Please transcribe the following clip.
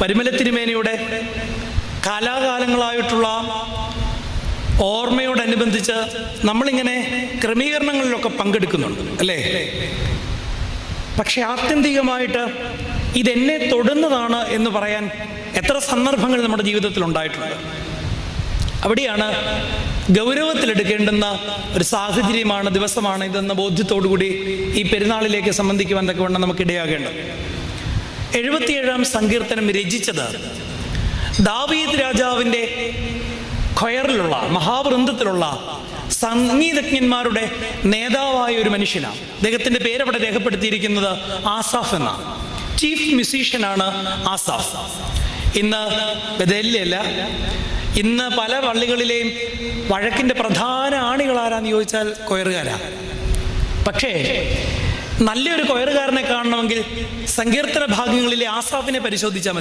പരിമല തിരുമേനിയുടെ കാലാകാലങ്ങളായിട്ടുള്ള ഓർമ്മയോടനുബന്ധിച്ച് നമ്മളിങ്ങനെ ക്രമീകരണങ്ങളിലൊക്കെ പങ്കെടുക്കുന്നുണ്ട് അല്ലേ? പക്ഷെ ആത്യന്തികമായിട്ട് ഇതെന്നെ തൊടുന്നതാണ് എന്ന് പറയാൻ എത്ര സന്ദർഭങ്ങൾ നമ്മുടെ ജീവിതത്തിൽ ഉണ്ടായിട്ടുണ്ട്. അവിടെയാണ് ഗൗരവത്തിലെടുക്കേണ്ടുന്ന ഒരു സാഹചര്യമാണ്, ദിവസമാണ് ഇതെന്ന ബോധ്യത്തോടുകൂടി ഈ പെരുന്നാളിലേക്ക് സംബന്ധിക്കുവാൻ തക്കവണ്ണം നമുക്കിടയാകേണ്ടത്. 77-ാം സങ്കീർത്തനം രചിച്ചത് ദാവീദ് രാജാവിൻ്റെ ഖൊയറിലുള്ള മഹാവൃന്ദത്തിലുള്ള സംഗീതജ്ഞന്മാരുടെ നേതാവായ ഒരു മനുഷ്യനാണ്. അദ്ദേഹത്തിൻ്റെ പേരവിടെ രേഖപ്പെടുത്തിയിരിക്കുന്നത് ആസാഫ് എന്നാണ്. ചീഫ് മ്യൂസീഷ്യനാണ് ആസാഫ്. ഇന്ന് ബഥേലിലല്ല, ഇന്ന് പല പള്ളികളിലെയും വഴക്കിൻ്റെ പ്രധാന ആണികളാരാന്ന് ചോദിച്ചാൽ കൊയറുകാരാണ്. പക്ഷേ നല്ലൊരു കൊയറുകാരനെ കാണണമെങ്കിൽ സങ്കീർത്തന ഭാഗങ്ങളിലെ ആസാഫിനെ പരിശോധിച്ചാൽ മതി.